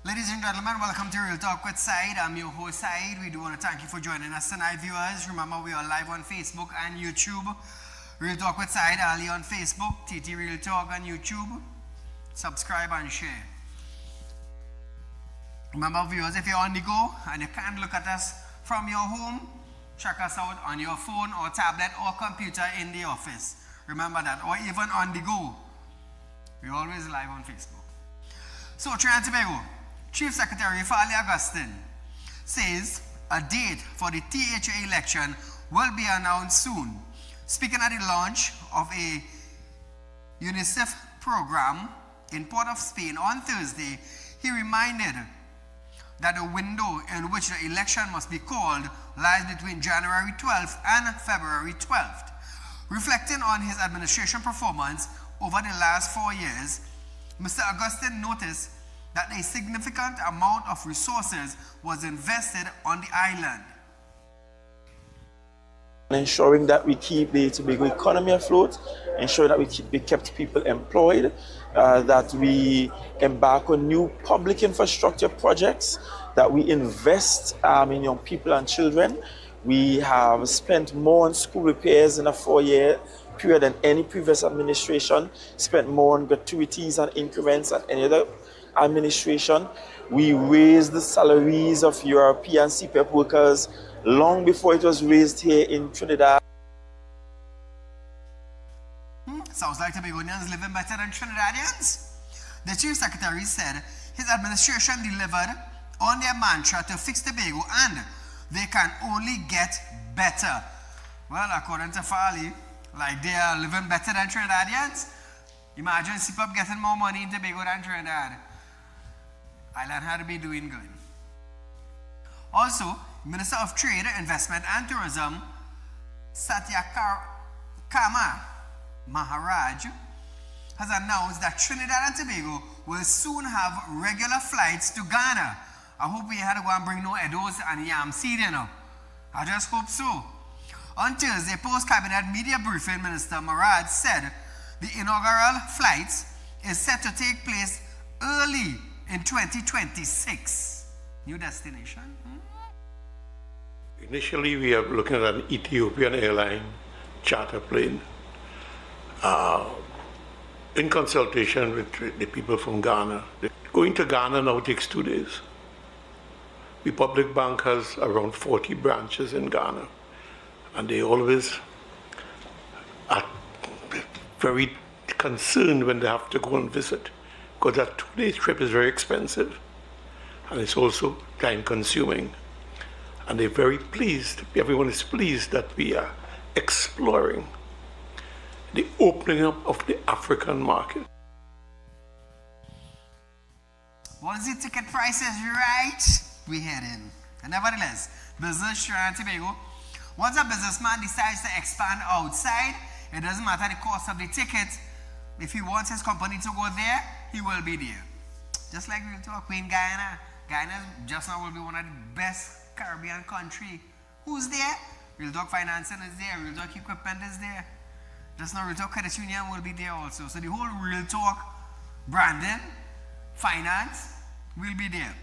Ladies and gentlemen, welcome to Real Talk with Saieed. I'm your host Saieed. We do want to thank you for joining us tonight, viewers. Remember, we are live on Facebook and YouTube. Real Talk with Saieed Ali on Facebook, TT Real Talk on YouTube. Subscribe and share. Remember, viewers, if you're on the go and you can't look at us from your home, check us out on your phone or tablet or computer in the office. Remember that, or even on the go. We're always live on Facebook. So, Trinidad and Tobago, Chief Secretary Fali Augustine says a date for the THA election will be announced soon. Speaking at the launch of a UNICEF program in Port of Spain on Thursday, he reminded that the window in which the election must be called lies between January 12th and February 12th. Reflecting on his administration performance over the last 4 years, Mr. Augustine noticed that a significant amount of resources was invested on the island. Ensuring that we keep the Tobago economy afloat, ensuring that we kept people employed, that we embark on new public infrastructure projects, that we invest in young people and children. We have spent more on school repairs in a 4-year period than any previous administration, spent more on gratuities and increments than any other administration. We raised the salaries of European CPEP workers long before it was raised here in Trinidad. Sounds like Tobagonians living better than Trinidadians. The Chief Secretary said his administration delivered on their mantra to fix Tobago and they can only get better. Well, according to Fali, like they are living better than Trinidadians. Imagine CPEP getting more money in Tobago than Trinidad. Island had to be doing good. Also, Minister of Trade, Investment and Tourism, Satyakama Maharaj, has announced that Trinidad and Tobago will soon have regular flights to Ghana. I hope we had to go and bring no Edos and yam seed, you know. I just hope so. On Thursday, post-cabinet media briefing, Minister Maharaj said the inaugural flights is set to take place early in 2026. New destination? Initially, we are looking at an Ethiopian airline charter plane in consultation with the people from Ghana. Going to Ghana now takes 2 days. The public bank has around 40 branches in Ghana, and they always are very concerned when they have to go and visit, because that 2-day trip is very expensive and it's also time consuming. And they're very pleased, everyone is pleased that we are exploring the opening up of the African market. Once the ticket price is right, we head in. And nevertheless, business Trinidad and Tobago, once a businessman decides to expand outside, it doesn't matter the cost of the ticket. If he wants his company to go there, he will be there. Just like we'll talk in Guyana. Guyana just now will be one of the best Caribbean country. Who's there? Real Talk Financing is there. Real Talk Equipment is there. Just now Real Talk Credit Union will be there also. So the whole Real Talk branding, finance will be there.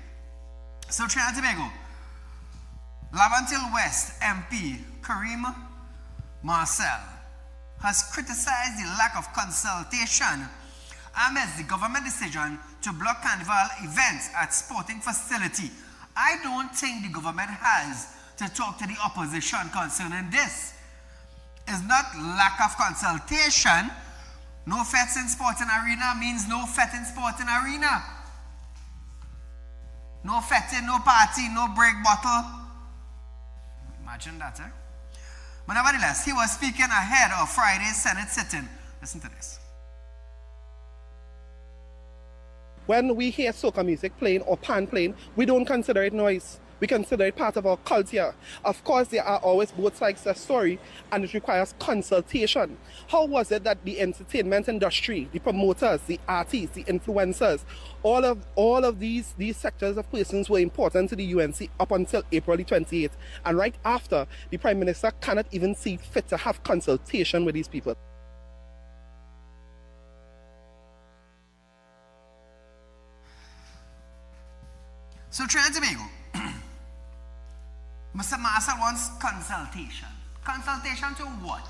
So Trinidad and Tobago, Lavantil West MP Karim Marcel has criticized the lack of consultation amidst the government decision to block carnival events at sporting facility. I don't think the government has to talk to the opposition concerning this. It's not lack of consultation. No fets in sporting arena means no fet in sporting arena. No fetting, no party, no break bottle. Imagine that, eh? But nevertheless, he was speaking ahead of Friday's Senate sitting. Listen to this. When we hear soca music playing or pan playing, we don't consider it noise. We consider it part of our culture. Of course, there are always both sides of the story, and it requires consultation. How was it that the entertainment industry, the promoters, the artists, the influencers, all of these sectors of persons were important to the UNC up until April 28th, and right after, the Prime Minister cannot even see fit to have consultation with these people? So Trinidad and Tobago, Mr. Marcel wants consultation. Consultation to what?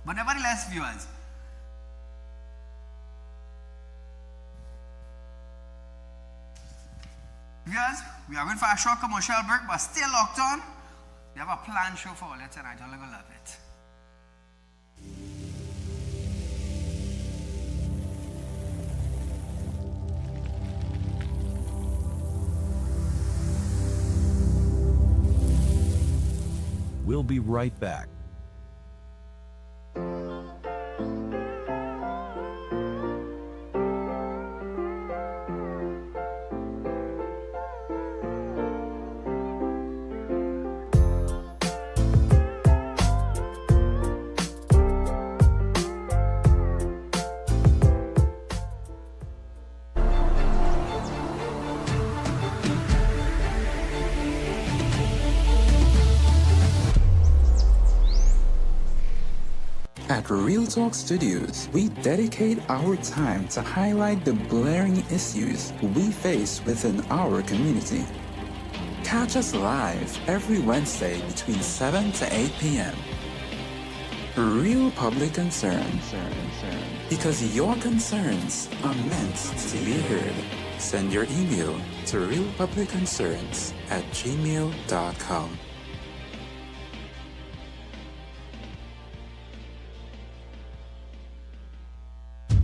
But nevertheless, viewers, we are going for a short commercial break, but still locked on. We have a planned show for you tonight. You're going to love it. We'll be right back. At Real Talk Studios, we dedicate our time to highlight the glaring issues we face within our community. Catch us live every Wednesday between 7 to 8 p.m. Real Public Concern. Because your concerns are meant to be heard. Send your email to realpublicconcerns@gmail.com.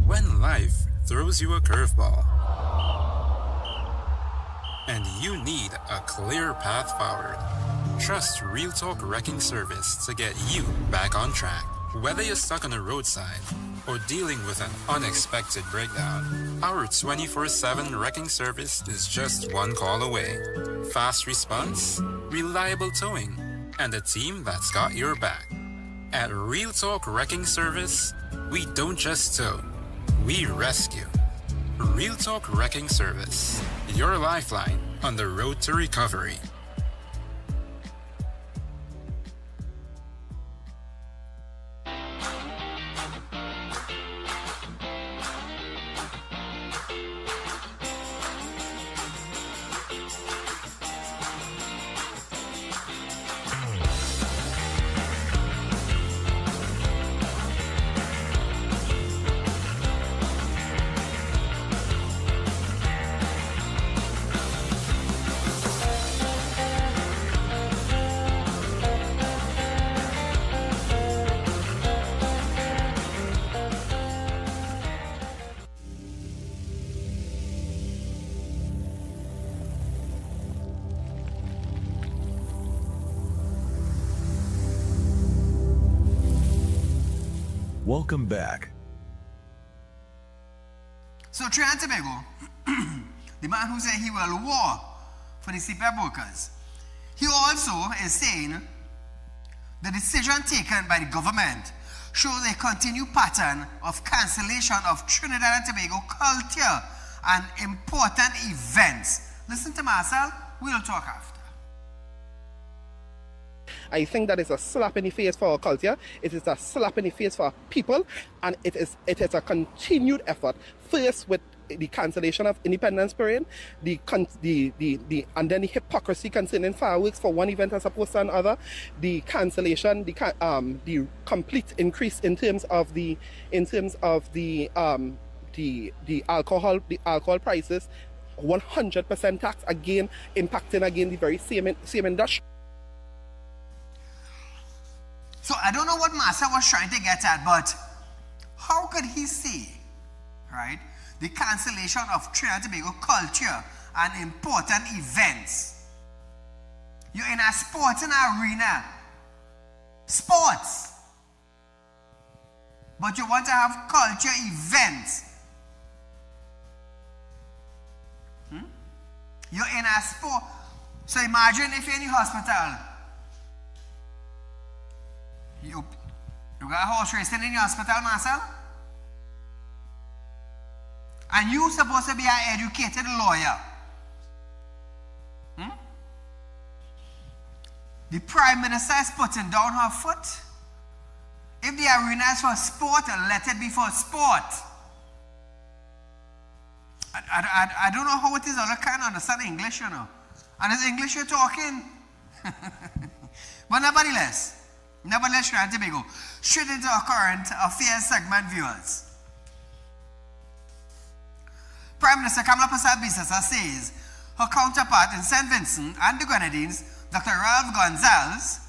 When life throws you a curveball and you need a clear path forward, trust Real Talk Wrecking Service to get you back on track. Whether you're stuck on a roadside or dealing with an unexpected breakdown, our 24/7 wrecking service is just one call away. Fast response, reliable towing, and a team that's got your back. At Real Talk Wrecking Service, we don't just tow, we rescue. Real Talk Wrecking Service, your lifeline on the road to recovery. Welcome back. So Trinidad and Tobago, the man who said he will war for the CPF workers, he also is saying the decision taken by the government shows a continued pattern of cancellation of Trinidad and Tobago culture and important events. Listen to Marcel, we'll talk after. I think that is a slap in the face for our culture. It is a slap in the face for our people, and it is a continued effort. First with the cancellation of Independence Parade, and then the hypocrisy concerning fireworks for one event as opposed to another, the cancellation, the complete increase in terms of the alcohol prices, 100% tax again, impacting again the very same industry. So I don't know what Marcel was trying to get at, but how could he say, right, the cancellation of Trinidad and Tobago culture and important events? You're in a sporting arena, sports, but you want to have culture events. You're in a sport. So imagine if you're in the hospital. You got a horse racing in your hospital, Marcel? And you're supposed to be an educated lawyer. The Prime Minister is putting down her foot. If the arena is for sport, let it be for sport. I don't know how it is. I can't understand English, you know. And it's English you're talking. But nevertheless, Trinidad and Tobago, straight into our current affairs segment, viewers. Prime Minister Kamala Persad-Bissessar says her counterpart in St. Vincent and the Grenadines, Dr. Ralph Gonsalves,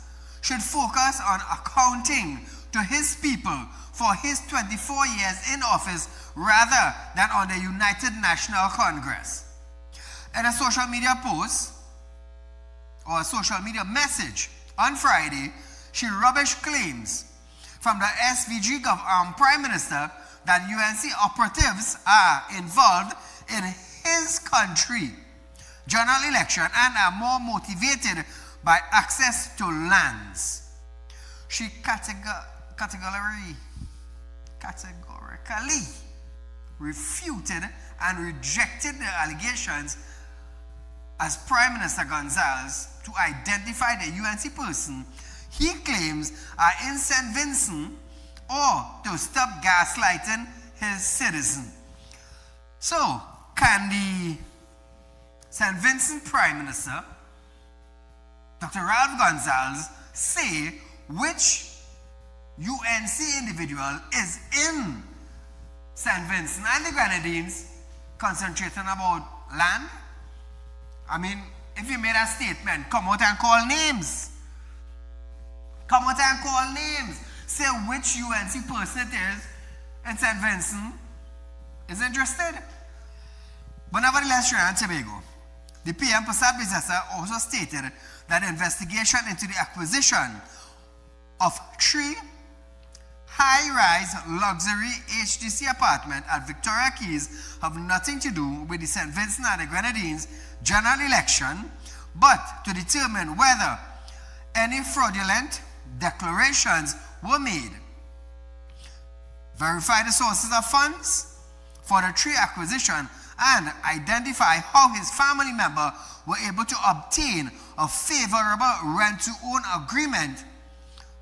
should focus on accounting to his people for his 24 years in office rather than on the United National Congress. In a social media post or a social media message on Friday, she rubbished claims from the SVG Prime Minister that UNC operatives are involved in his country general election and are more motivated by access to lands. She categorically refuted and rejected the allegations as Prime Minister Gonsalves to identify the UNC person he claims are in St. Vincent or to stop gaslighting his citizen. So, can the St. Vincent Prime Minister, Dr. Ralph Gonsalves, say which UNC individual is in St. Vincent and the Grenadines concentrating about land? I mean, if you made a statement, come out and call names. Come out and call names. Say which UNC person it is in St. Vincent is interested. But nevertheless, Trinidad and Tobago, the PM Persad-Bissessar also stated that the investigation into the acquisition of 3 high-rise luxury HDC apartments at Victoria Keys have nothing to do with the St. Vincent and the Grenadines general election, but to determine whether any fraudulent declarations were made, verify the sources of funds for the 3 acquisition, and identify how his family member were able to obtain a favorable rent-to-own agreement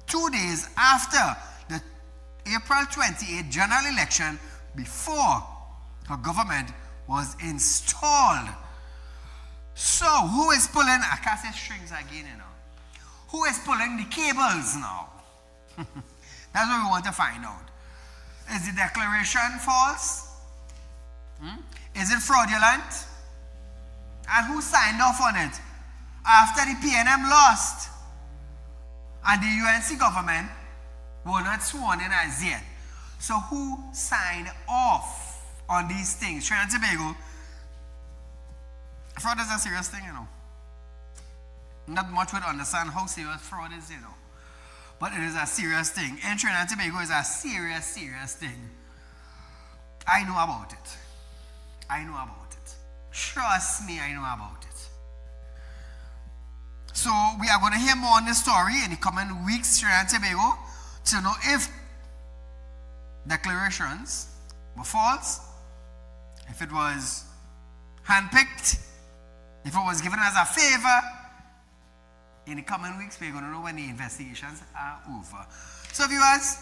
2 days after the April 28 general election, before her government was installed. So, who is pulling, I can't say strings again, you know. Who is pulling the cables now? That's what we want to find out. Is the declaration false? Is it fraudulent? And who signed off on it? After the PNM lost and the UNC government were not sworn in as yet. So who signed off on these things? Trinidad and Tobago, fraud is a serious thing, you know. Not much would understand how serious fraud is, you know. But it is a serious thing. In Trinidad and Tobago, is a serious, serious thing. I know about it. I know about it. Trust me, I know about it. So we are going to hear more on this story in the coming weeks, Trinidad and Tobago, to know if declarations were false, if it was handpicked, if it was given as a favor. In the coming weeks, we're going to know when the investigations are over. So viewers,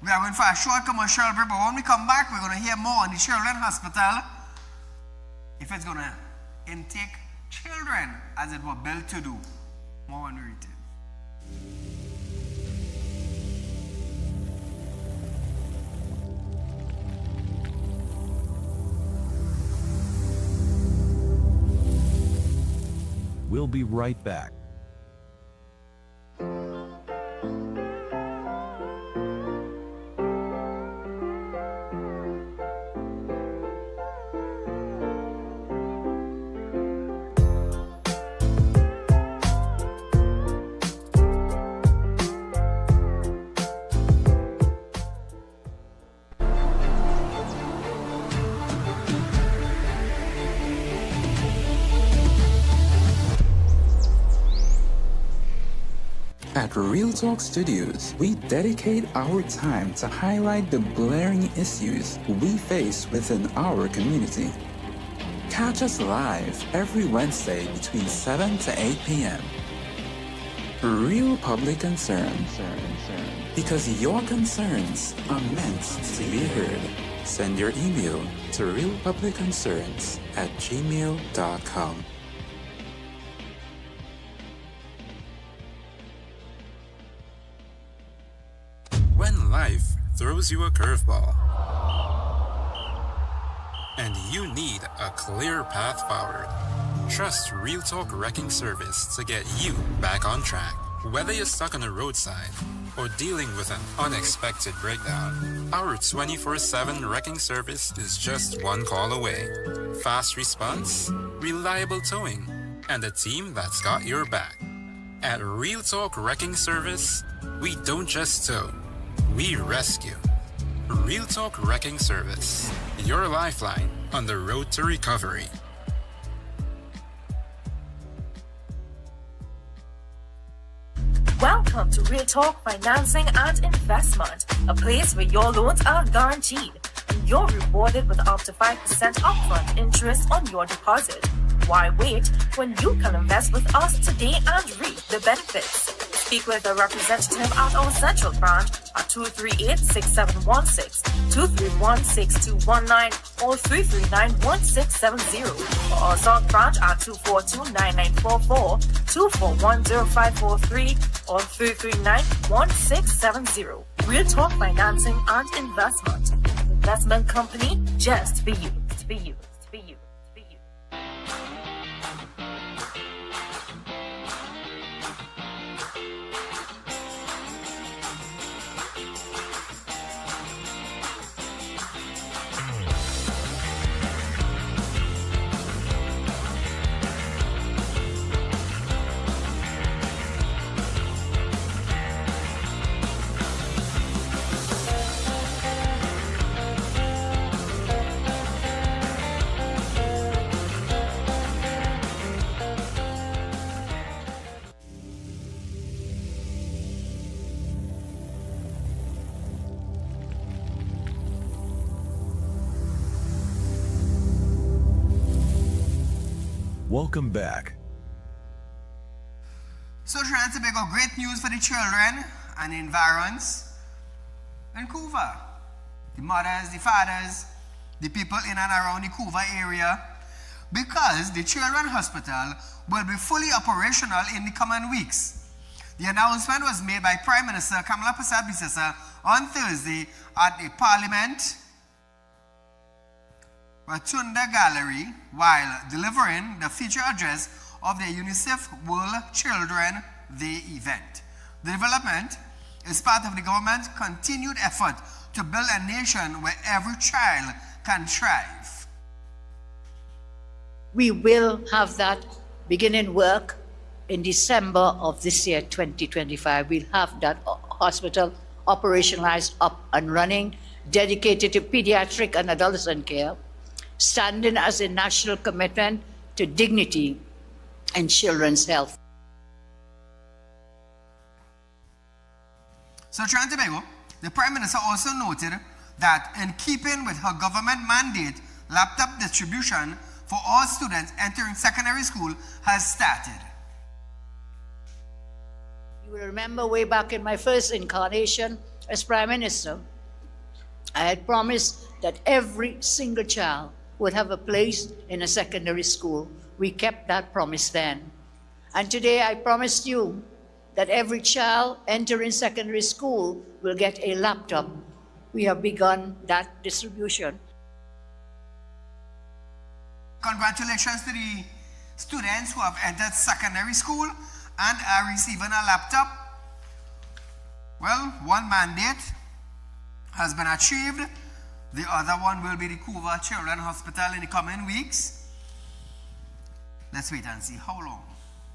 we are going for a short commercial break, but when we come back, we're going to hear more on the Children's Hospital, if it's going to intake children as it was built to do. More when we return. We'll be right back. At Real Talk Studios, we dedicate our time to highlight the blaring issues we face within our community. Catch us live every Wednesday between 7 to 8 p.m. Real public concern. Because your concerns are meant to be heard. Send your email to realpublicconcerns@gmail.com. When life throws you a curveball and you need a clear path forward, trust Real Talk Wrecking Service to get you back on track. Whether you're stuck on a roadside or dealing with an unexpected breakdown, our 24/7 wrecking service is just one call away. Fast response, reliable towing, and a team that's got your back. At Real Talk Wrecking Service, we don't just tow, we rescue. Real Talk Wrecking Service, your lifeline on the road to recovery. Welcome to Real Talk Financing and Investment, a place where your loans are guaranteed and you're rewarded with up to 5% upfront interest on your deposit. Why wait when you can invest with us today and reap the benefits? Speak with a representative at our central branch at 238-6716, 231-6219, or 339-1670, or our south branch at 242-9944, 241-0543, or 339-1670. Real Talk Financing and Investment. Investment company just for you. For you. For you. For you. Welcome back. So Trinidad and Tobago, great news for the children and the environs in Couva. The mothers, the fathers, the people in and around the Couva area, because the Children's Hospital will be fully operational in the coming weeks. The announcement was made by Prime Minister Kamala Persad-Bissessar on Thursday at the Parliament Rotunda Gallery while delivering the feature address of the UNICEF World Children Day event. The development is part of the government's continued effort to build a nation where every child can thrive. We will have that beginning work in December of this year, 2025. We'll have that hospital operationalized, up and running, dedicated to pediatric and adolescent care, standing as a national commitment to dignity and children's health. So Trinidad and Tobago, the Prime Minister also noted that in keeping with her government mandate, laptop distribution for all students entering secondary school has started. You will remember way back in my first incarnation as Prime Minister, I had promised that every single child would have a place in a secondary school. We kept that promise then. And today I promised you that every child entering secondary school will get a laptop. We have begun that distribution. Congratulations to the students who have entered secondary school and are receiving a laptop. Well, one mandate has been achieved. The other one will be the Couva Children's Hospital in the coming weeks. Let's wait and see how long.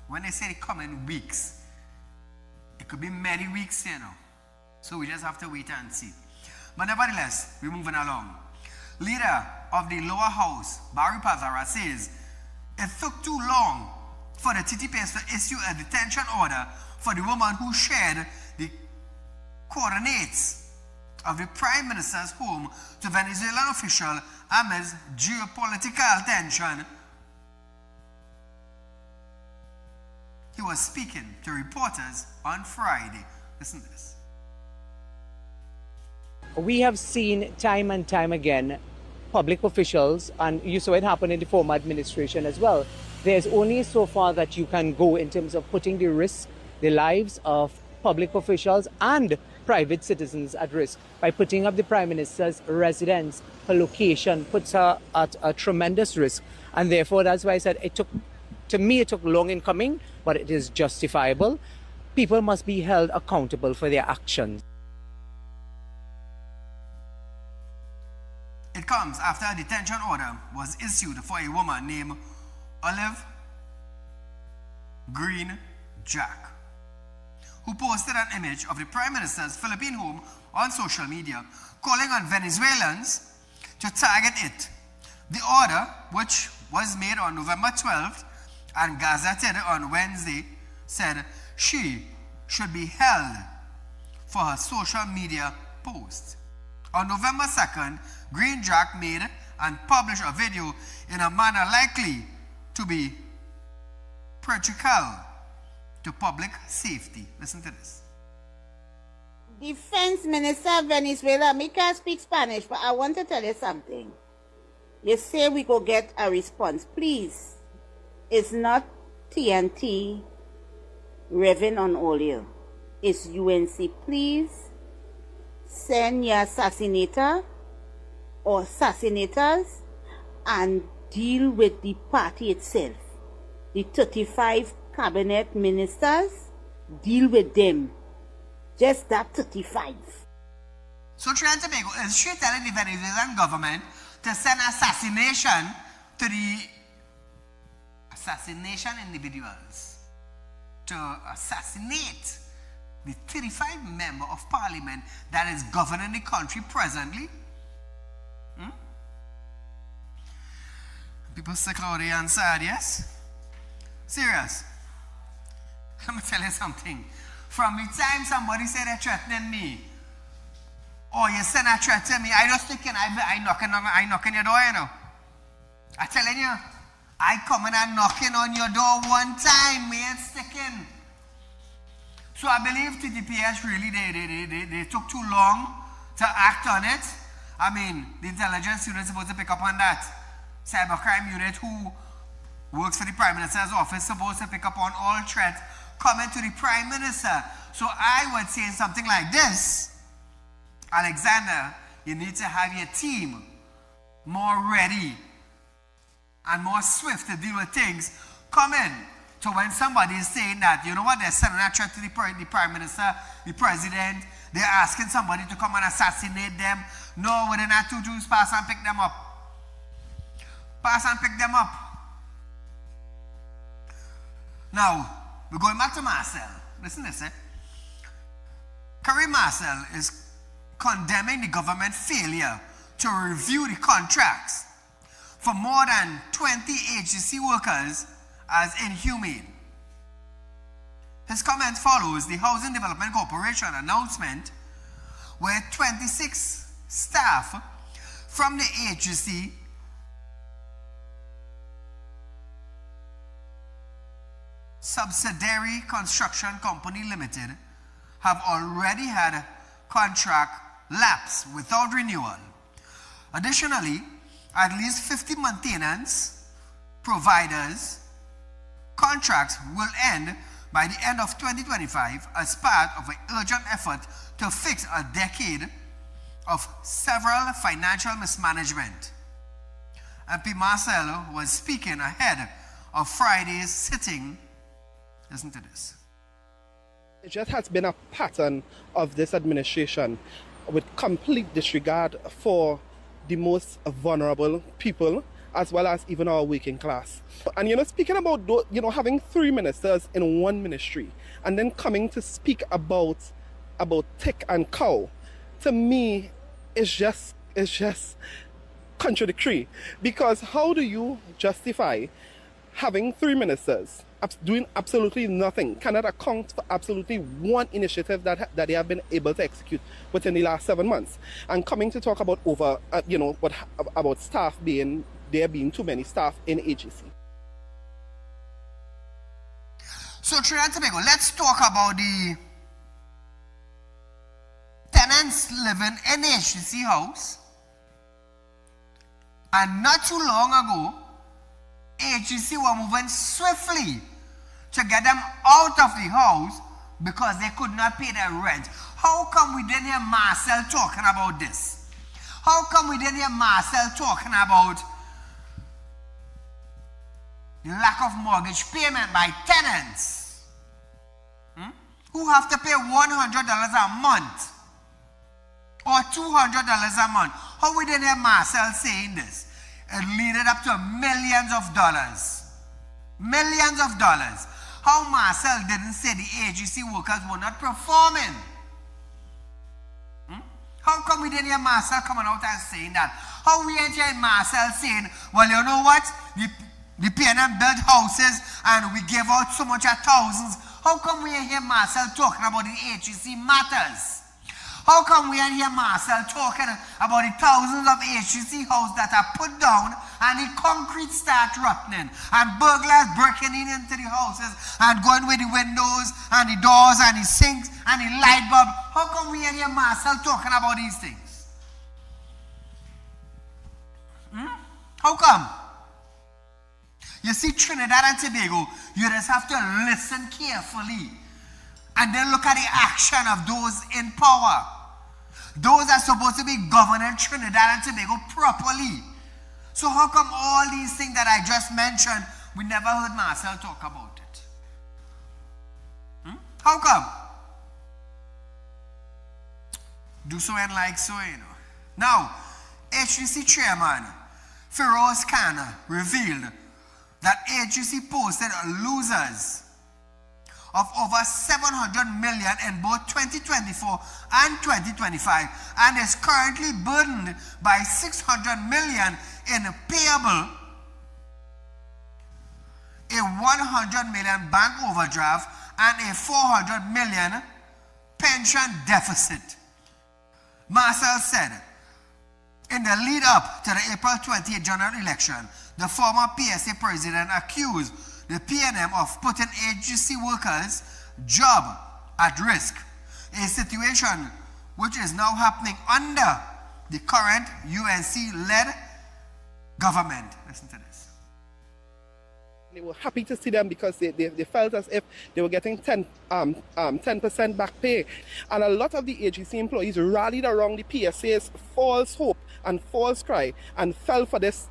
When they say the coming weeks, it could be many weeks, you know. So we just have to wait and see. But nevertheless, we're moving along. Leader of the lower house, Barry Pazara, says it took too long for the TTPS to issue a detention order for the woman who shared the coordinates of the Prime Minister's home to Venezuelan official amidst geopolitical tension. He was speaking to reporters on Friday. Listen to this. we have seen time and time again public officials, and you saw it happen in the former administration as well. There's only so far that you can go in terms of putting the lives of public officials and private citizens at risk by putting up the Prime Minister's residence. Her location puts her at a tremendous risk. And therefore, that's why I said it took long in coming, but it is justifiable. People must be held accountable for their actions. It comes after a detention order was issued for a woman named Olive Green Jack, who posted an image of the Prime Minister's Philippine home on social media, calling on Venezuelans to target it. The order, which was made on November 12th and gazetted on Wednesday, said she should be held for her social media post. On November 2nd, Green Jack made and published a video in a manner likely to be prejudicial to public safety. Listen to this. Defense Minister of Venezuela, me can't speak Spanish, but I want to tell you something. You say we go get a response. Please, it's not TNT revving on oil. It's UNC. Please send your assassinator or assassinators and deal with the party itself. The 35 cabinet ministers, deal with them. Just that 35. So Trinidad and Tobago, is she telling the Venezuelan government to send assassination to the assassination individuals, to assassinate the 35 member of parliament that is governing the country presently? People sick out the answer, yes? Serious. Let me tell you something. From the time somebody said they're threatening me, or you send a threat to me, I just thinking I knocking your door, you know. I'm telling you, I come and knocking on your door one time, me ain't sticking. So I believe TTPS really, they took too long to act on it. I mean, the intelligence unit is supposed to pick up on that. Cybercrime unit who works for the Prime Minister's office supposed to pick up on all threats coming to the Prime Minister. So I would say something like this: Alexander, you need to have your team more ready and more swift to deal with things coming. So when somebody is saying that, you know what, they're sending a threat to the Prime Minister, the President, they're asking somebody to come and assassinate them. No, within that 2 Jews, pass and pick them up. Pass and pick them up. Now, we're going back to Marcel. Listen to this, Karim Marcel is condemning the government failure to review the contracts for more than 20 HGC workers as inhumane. His comment follows the Housing Development Corporation announcement where 26 staff from the HGC subsidiary construction company limited have already had contract lapse without renewal. Additionally, at least 50 maintenance providers contracts will end by the end of 2025 as part of an urgent effort to fix a decade of several financial mismanagement. MP Marcel was speaking ahead of Friday's sitting. Listen to this. It just has been a pattern of this administration with complete disregard for the most vulnerable people, as well as even our working class. And speaking about having 3 ministers in one ministry, and then coming to speak about tick and cow, to me, it's just contradictory. Because how do you justify having 3 ministers doing absolutely nothing, cannot account for absolutely one initiative that they have been able to execute within the last 7 months, and coming to talk about about staff being too many staff in AGC. So Trinidad and Tobago, let's talk about the tenants living in HTC house, and not too long ago, HTC were moving swiftly to get them out of the house because they could not pay their rent. How come we didn't hear Marcel talking about this? How come we didn't hear Marcel talking about the lack of mortgage payment by tenants who have to pay $100 a month or $200 a month? How we didn't hear Marcel saying this? It leaded up to millions of dollars. Millions of dollars. How Marcel didn't say the agency workers were not performing? How come we didn't hear Marcel coming out and saying that? How we ain't hearing Marcel saying, well, you know what? The PNM built houses and we gave out so much at thousands. How come we ain't hear Marcel talking about the HEC matters? How come we ain't hear Marcel talking about the thousands of HEC houses that are put down and the concrete start rotting and burglars breaking into the houses and going with the windows and the doors and the sinks and the light bulb? How come we ain't hear Marcel talking about these things? How come? You see, Trinidad and Tobago, you just have to listen carefully and then look at the action of those in power. Those are supposed to be governing Trinidad and Tobago properly. So how come all these things that I just mentioned, we never heard Marcel talk about it? How come? Do so and like so, you know. Now, HGC Chairman Feroz Khan revealed that HGC posted losers of over 700 million in both 2024 and 2025 and is currently burdened by 600 million in payable, a 100 million bank overdraft and a 400 million pension deficit. Marcel said, in the lead up to the April 28 general election, the former PSA president accused the PNM of putting agency workers' job at risk, a situation which is now happening under the current UNC-led government. Listen to this. They were happy to see them because they felt as if they were getting 10% back pay. And a lot of the agency employees rallied around the PSA's false hope and false cry and fell for this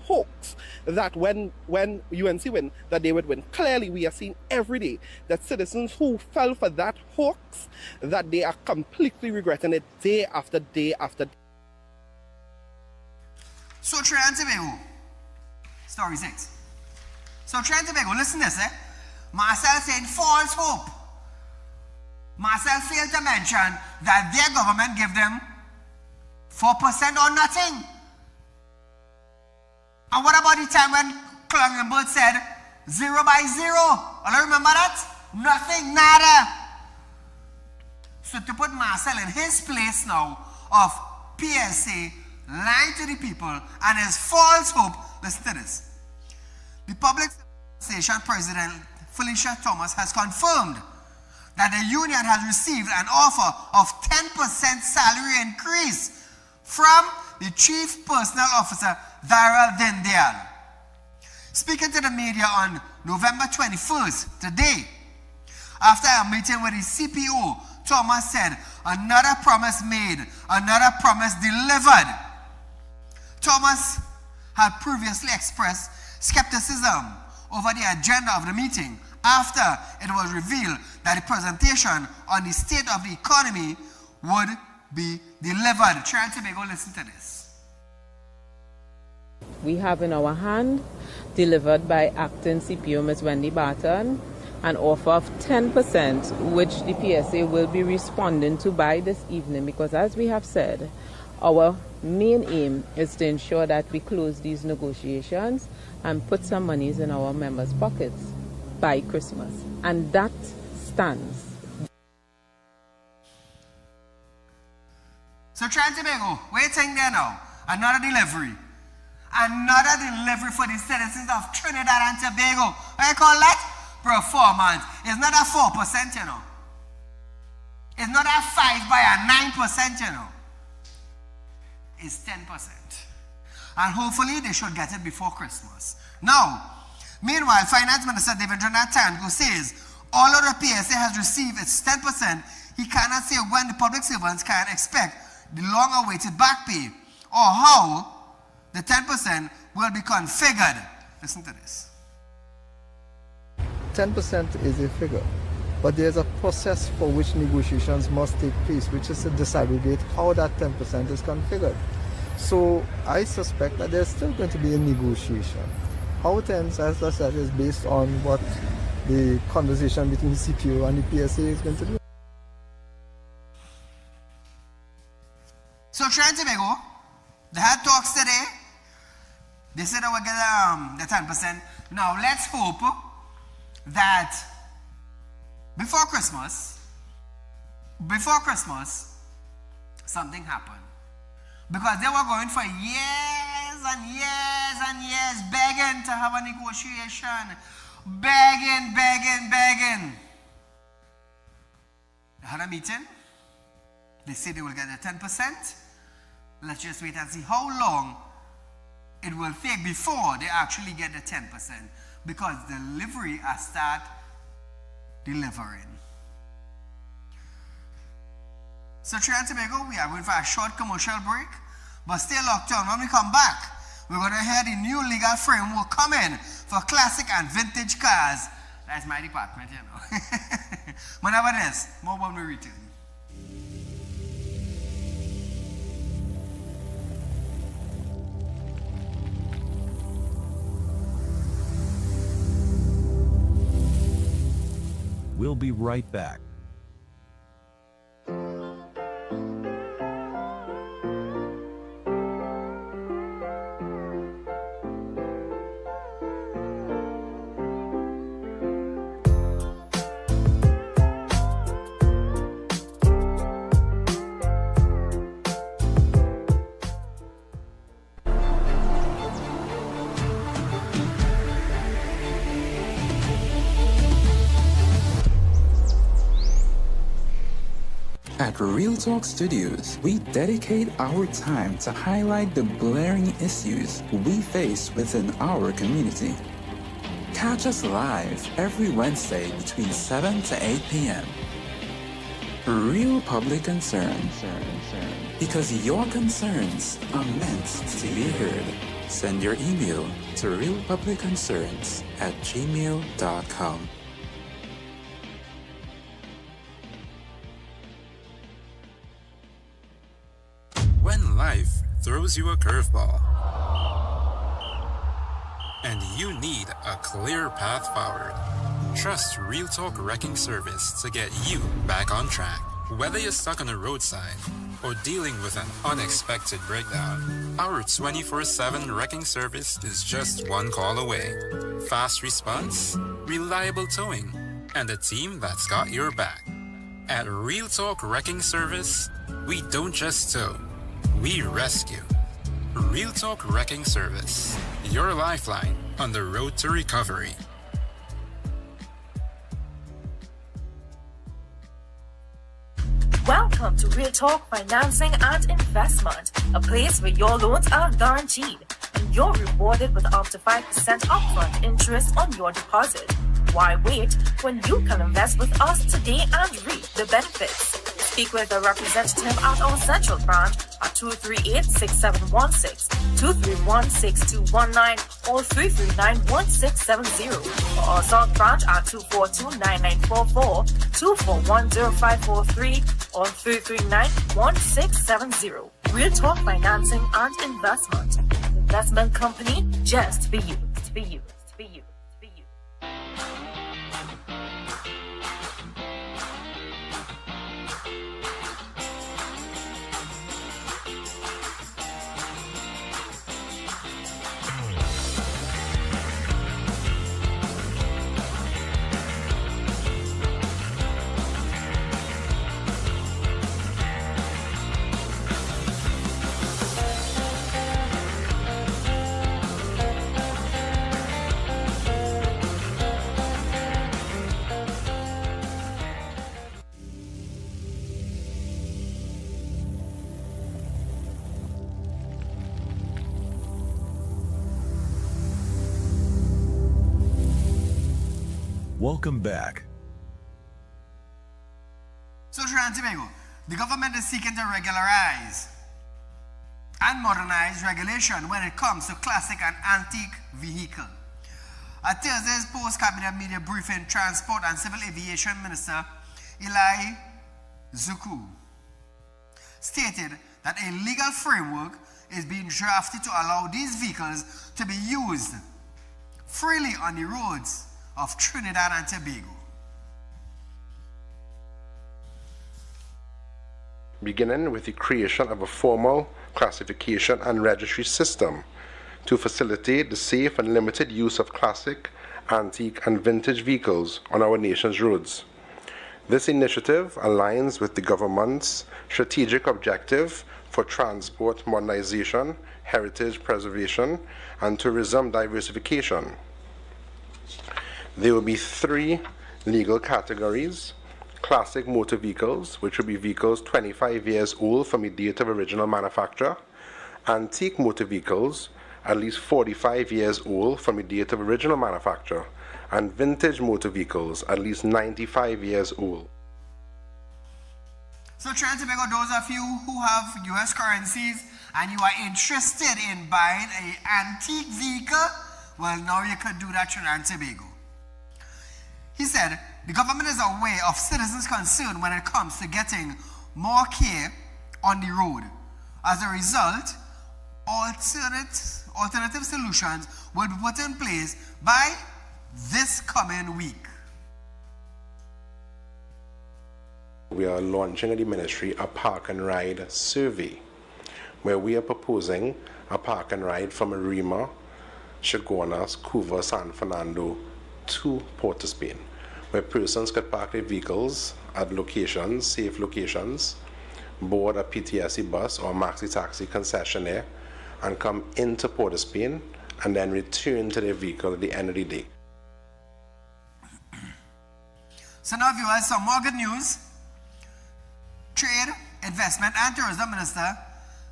hoax that when UNC win, that they would win. Clearly, we are seeing every day that citizens who fell for that hoax, that they are completely regretting it day after day after day. So Trinidad and Tobago, story 6. So Trinidad and Tobago, listen to this, Marcel saying false hope. Marcel failed to mention that their government gave them 4% or nothing. And what about the time when Clongenberg said 0 by 0? All remember that? Nothing, nada. So to put Marcel in his place now of PSA lying to the people and his false hope, listen to this. The Public Association President Felicia Thomas has confirmed that the union has received an offer of 10% salary increase from the Chief Personnel Officer, Viral Dindayal. Speaking to the media on November 21st, today, after a meeting with the CPO, Thomas said, another promise made, another promise delivered. Thomas had previously expressed skepticism over the agenda of the meeting after it was revealed that the presentation on the state of the economy would be delivered. Trinidad and Tobago, listen to this. We have in our hand, delivered by Acting CPO Ms. Wendy Barton, an offer of 10%, which the PSA will be responding to by this evening, because as we have said, our main aim is to ensure that we close these negotiations and put some monies in our members' pockets by Christmas. And that stands. So Trinidad and Tobago, waiting there now. Another delivery. Another delivery for the citizens of Trinidad and Tobago. What do you call that? Performance. It's not a 4%, you know. It's not a 5 by a 9%, you know. It's 10%. And hopefully they should get it before Christmas. Now, meanwhile, Finance Minister David Jonathan says all of the PSA has received its 10%. He cannot say when the public servants can expect the long-awaited back pay or how the 10% will be configured. Listen to this. 10% is a figure, but there's a process for which negotiations must take place, which is to disaggregate how that 10% is configured. So I suspect that there's still going to be a negotiation. How it ends, as I said, is based on what the conversation between CPO and the PSA is going to do. So Trinidad and Tobago, they had talks today. They said they will get the 10%. Now let's hope that before Christmas, something happened. Because they were going for years and years and years begging to have a negotiation. Begging. They had a meeting. They said they will get the 10%. Let's just wait and see how long it will take before they actually get the 10%. Because delivery has started delivering. So Trinidad and Tobago, we are going for a short commercial break, but stay locked on. When we come back, we're going to hear the new legal framework come in for classic and vintage cars. That's my department, you know. Whenever it is, more when we return. We'll be right back. At Real Talk Studios, we dedicate our time to highlight the blaring issues we face within our community. Catch us live every Wednesday between 7 to 8 p.m. Real Public Concern. Because your concerns are meant to be heard. Send your email to realpublicconcerns@gmail.com. When life throws you a curveball and you need a clear path forward, trust Real Talk Wrecking Service to get you back on track. Whether you're stuck on the roadside or dealing with an unexpected breakdown, our 24/7 wrecking service is just one call away. Fast response, reliable towing, and a team that's got your back. At Real Talk Wrecking Service, we don't just tow, we rescue. Real Talk Wrecking Service, your lifeline on the road to recovery. Welcome to Real Talk Financing and Investment, a place where your loans are guaranteed and you're rewarded with up to 5% upfront interest on your deposit. Why wait when you can invest with us today and reap the benefits? Speak with a representative at our central branch at 238-6716, 231-6219, or 339-1670, or our south branch at 242-9944, 241-0543, or 339-1670. Real Talk Financing and Investment. Investment company just for you. For you. For you. For you. Welcome back. So Trinidad and Tobago, the government is seeking to regularize and modernize regulation when it comes to classic and antique vehicle. At Thursday's post-cabinet media briefing, Transport and Civil Aviation Minister Eli Zuku stated that a legal framework is being drafted to allow these vehicles to be used freely on the roads of Trinidad and Tobago. Beginning with the creation of a formal classification and registry system to facilitate the safe and limited use of classic, antique, and vintage vehicles on our nation's roads. This initiative aligns with the government's strategic objective for transport modernization, heritage preservation, and tourism diversification. There will be 3 legal categories: classic motor vehicles, which will be vehicles 25 years old from the date of original manufacture; antique motor vehicles, at least 45 years old from the date of original manufacture; and vintage motor vehicles, at least 95 years old. So Trinidad and Tobago, those of you who have US currencies and you are interested in buying an antique vehicle, well, now you could do that, Trinidad and Tobago. He said, the government is aware of citizens' concern when it comes to getting more care on the road. As a result, alternative solutions will be put in place by this coming week. We are launching at the ministry a park and ride survey, where we are proposing a park and ride from Arima, Chaguanas, Cuba, San Fernando to Port of Spain, where persons could park their vehicles at locations, safe locations, board a PTSC bus or maxi taxi concessionaire, and come into Port of Spain and then return to their vehicle at the end of the day. So now viewers, some more good news. Trade, Investment and Tourism Minister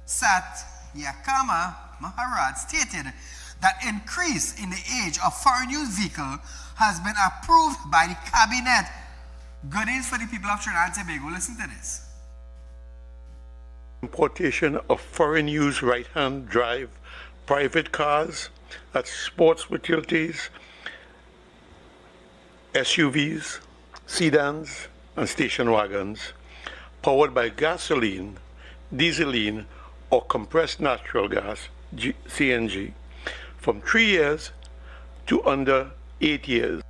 Satyakama Maharaj stated that increase in the age of foreign use vehicle has been approved by the cabinet. Good news for the people of Trinidad and Tobago. Listen to this. Importation of foreign use right-hand drive private cars, that's sports utilities, SUVs, sedans, and station wagons, powered by gasoline, dieseline, or compressed natural gas, CNG, from 3 years to under 8 years.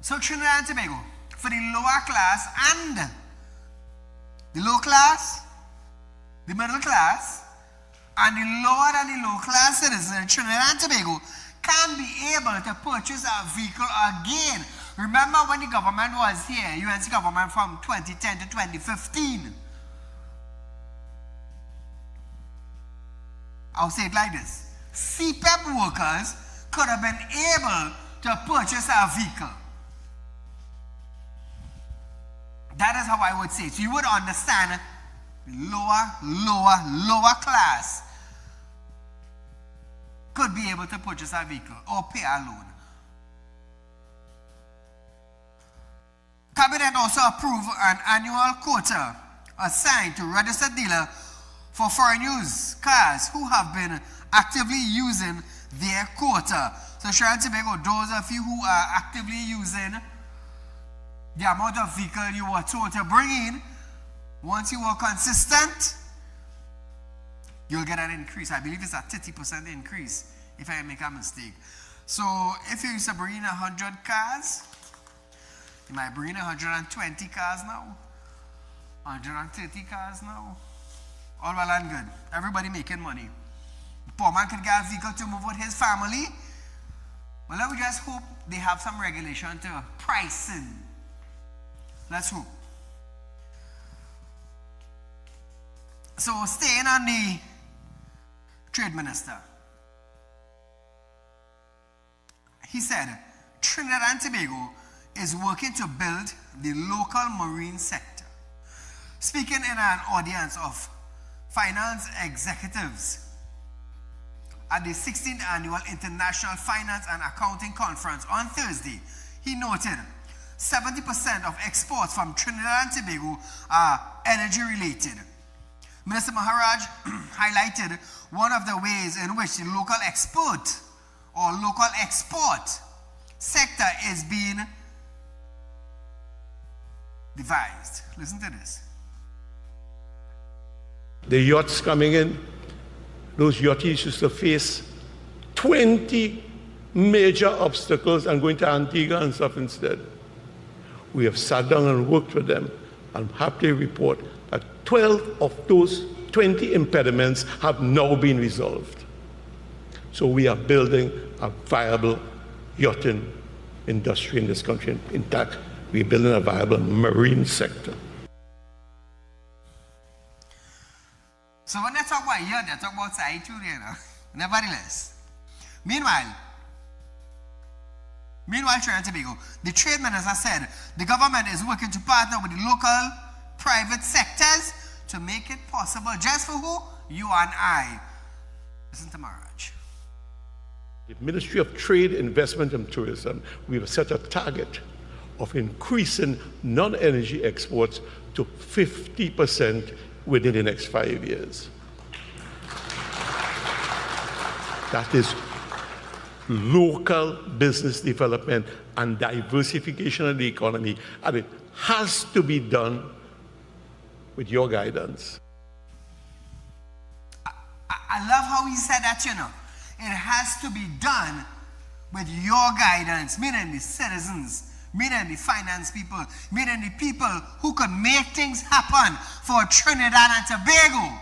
So Trinidad and Tobago, for the lower class and the low class, the middle class, and the lower than the low class citizens in Trinidad and Tobago can be able to purchase a vehicle again. Remember when the government was here, UNC government from 2010 to 2015. I'll say it like this. CPEP workers could have been able to purchase a vehicle. That is how I would say it. So you would understand lower class could be able to purchase a vehicle or pay a loan. Cabinet also approved an annual quota assigned to registered dealer for foreign use cars who have been actively using their quota. So Trinidad and Tobago, those of you who are actively using the amount of vehicle you were told to bring in, once you were consistent, you'll get an increase. I believe it's a 30% increase, if I make a mistake. So if you used to bring in 100 cars, you might bring in 120 cars now, 130 cars now. All well and good. Everybody making money. Poor man could get a vehicle to move with his family. Well, let me just hope they have some regulation to pricing. Let's hope. So staying on the trade minister, he said Trinidad and Tobago is working to build the local marine sector. Speaking in an audience of finance executives at the 16th Annual International Finance and Accounting Conference on Thursday, he noted 70% of exports from Trinidad and Tobago are energy related. Minister Maharaj highlighted one of the ways in which the local export sector is being devised. Listen to this. The yachts coming in, those yachties used to face 20 major obstacles and going to Antigua and stuff instead. We have sat down and worked with them. I'm happy to report that 12 of those 20 impediments have now been resolved. So we are building a viable yachting industry in this country. In fact, we're building a viable marine sector. So when they talk about yacht, they talk about Saieed too, you know. Nevertheless. Meanwhile, Trinidad and Tobago, the trade minister said the government is working to partner with the local private sectors to make it possible just for who? You and I. Listen to Maharaj. The Ministry of Trade, Investment and Tourism, we have set a target of increasing non-energy exports to 50% within the next 5 years. That is local business development and diversification of the economy, and it has to be done with your guidance. I love how he said that, you know. It has to be done with your guidance, meaning the citizens, meaning the finance people, meaning the people who can make things happen for Trinidad and Tobago.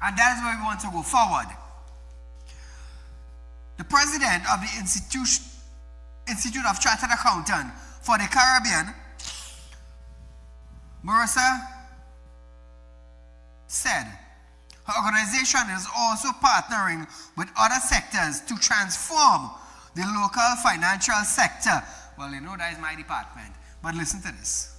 And that is where we want to go forward. The president of the Institute of Chartered Accountants for the Caribbean, Marissa, said her organization is also partnering with other sectors to transform the local financial sector. Well, you know that is my department, but listen to this.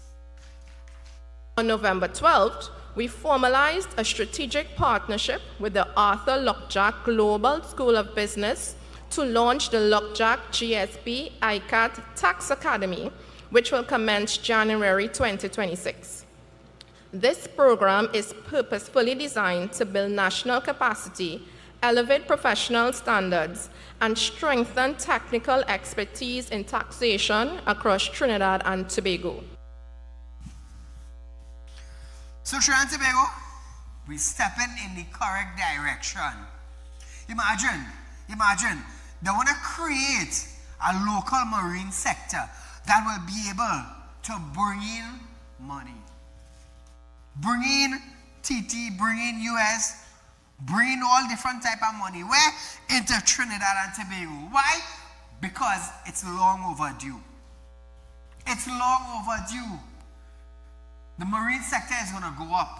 On November 12th, we formalized a strategic partnership with the Arthur Lockjack Global School of Business to launch the Lockjack GSP ICAT Tax Academy, which will commence January 2026. This program is purposefully designed to build national capacity, elevate professional standards, and strengthen technical expertise in taxation across Trinidad and Tobago. So Trinidad and Tobago, we're stepping in the correct direction. Imagine, they want to create a local marine sector that will be able to bring in money. Bring in TT, bring in US, bring in all different type of money. Where? Into Trinidad and Tobago. Why? Because it's long overdue. It's long overdue. The marine sector is going to go up.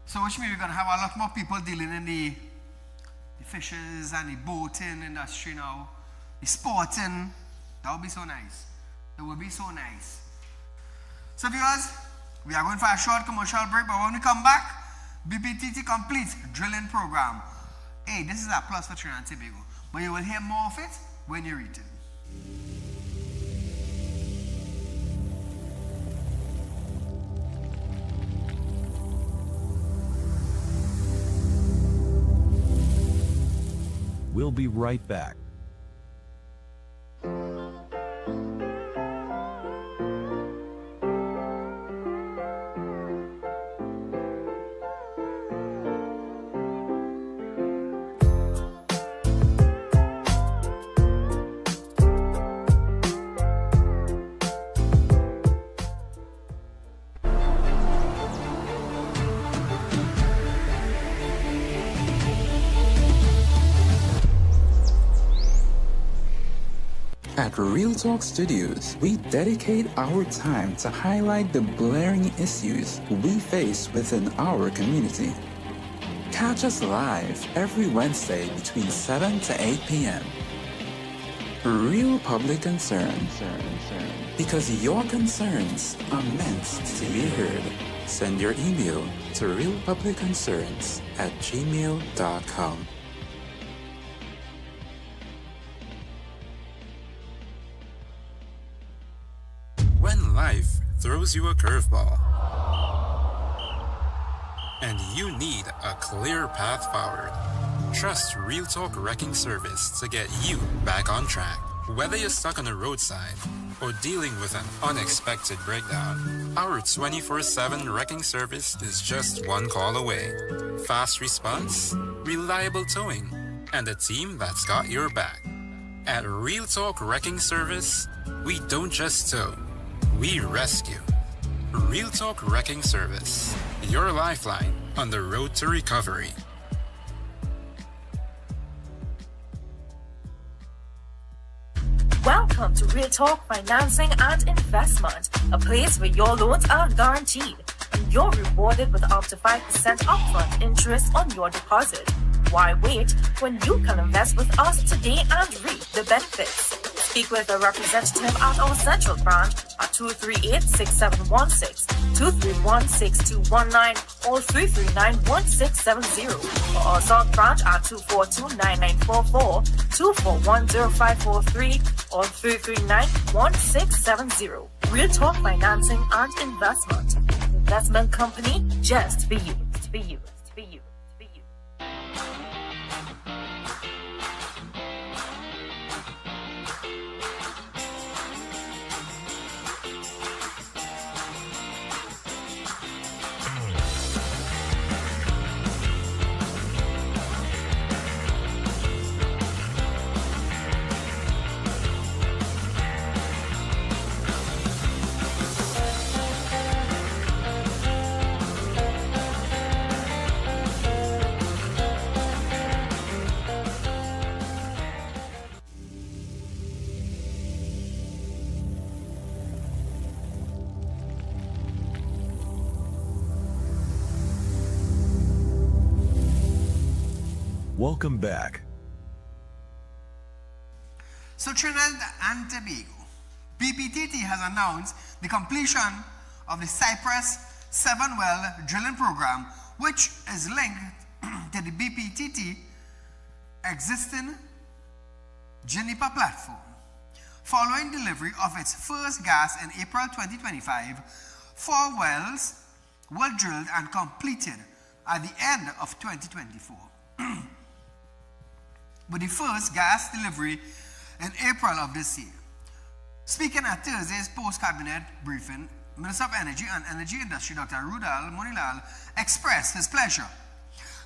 So which means we're going to have a lot more people dealing in the fishes and the boating industry now. The sporting. That would be so nice. It would be so nice. So viewers, we are going for a short commercial break, but when we come back, BPTT completes drilling program. Hey, this is a plus for Trinidad and Tobago, but you will hear more of it when you read it. We'll be right back. At Real Talk Studios, we dedicate our time to highlight the blaring issues we face within our community. Catch us live every Wednesday between 7 to 8 p.m. Real Public Concern. Because your concerns are meant to be heard. Send your email to realpublicconcerns@gmail.com. throws you a curveball. And you need a clear path forward. Trust Real Talk Wrecking Service to get you back on track. Whether you're stuck on the roadside or dealing with an unexpected breakdown, our 24/7 wrecking service is just one call away. Fast response, reliable towing, and a team that's got your back. At Real Talk Wrecking Service, we don't just tow, we rescue. Real Talk Wrecking Service, your lifeline on the road to recovery. Welcome to Real Talk Financing and Investment, a place where your loans are guaranteed and you're rewarded with up to 5% upfront interest on your deposit. Why wait when you can invest with us today and reap the benefits? Speak with a representative at our central branch at 238-6716, 231-6219, or 339-1670, or our south branch at 242-9944, 241-0543, or 339-1670. Real Talk Financing and Investment. Investment company just for you. For you. For you. For you. Welcome back. So Trinidad and Tobago, BPTT has announced the completion of the Cypress 7-well drilling program, which is linked to the BPTT existing Juniper platform. Following delivery of its first gas in April 2025, 4 wells were drilled and completed at the end of 2024. With the first gas delivery in April of this year. Speaking at Thursday's post-cabinet briefing, Minister of Energy and Energy Industry Dr. Rudal Monilal expressed his pleasure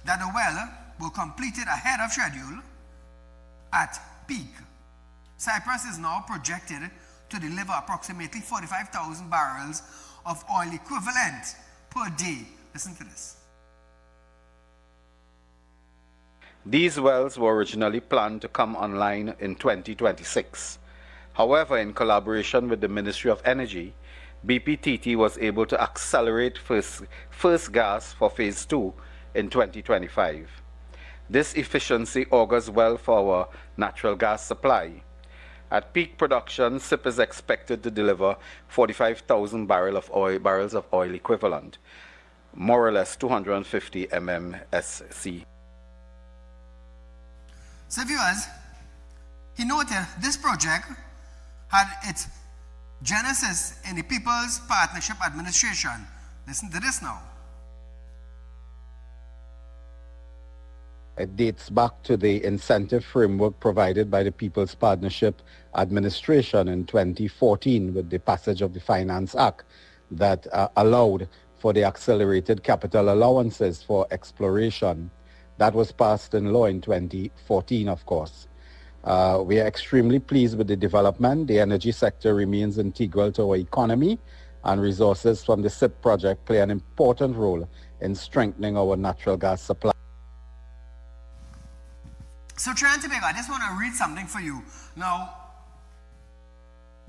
that the well were completed ahead of schedule at peak. Cyprus is now projected to deliver approximately 45,000 barrels of oil equivalent per day. Listen to this. These wells were originally planned to come online in 2026. However, in collaboration with the Ministry of Energy, BPTT was able to accelerate first gas for Phase 2 in 2025. This efficiency augurs well for our natural gas supply. At peak production, SIP is expected to deliver 45,000 barrels of oil equivalent, more or less 250 mmsc. So viewers, he noted this project had its genesis in the People's Partnership Administration. Listen to this now. It dates back to the incentive framework provided by the People's Partnership Administration in 2014 with the passage of the Finance Act that allowed for the accelerated capital allowances for exploration. That was passed in law in 2014, of course. We are extremely pleased with the development. The energy sector remains integral to our economy, and resources from the SIP project play an important role in strengthening our natural gas supply. So Trinidad and Tobago, I just want to read something for you. Now,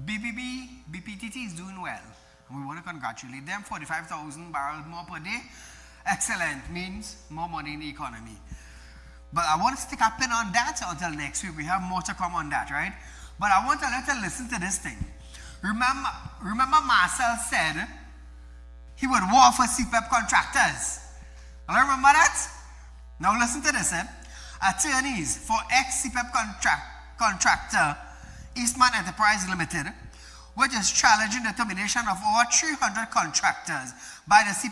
BPTT is doing well. We want to congratulate them. 45,000 barrels more per day. Excellent, means more money in the economy. But I want to stick a pin on that until next week. We have more to come on that, right? But I want to let you listen to this thing. Remember Marcel said he would war for CPEP contractors. I remember that? Now listen to this. Attorneys for ex-CPEP contractor Eastman Enterprise Limited which is challenging the termination of over 300 contractors by the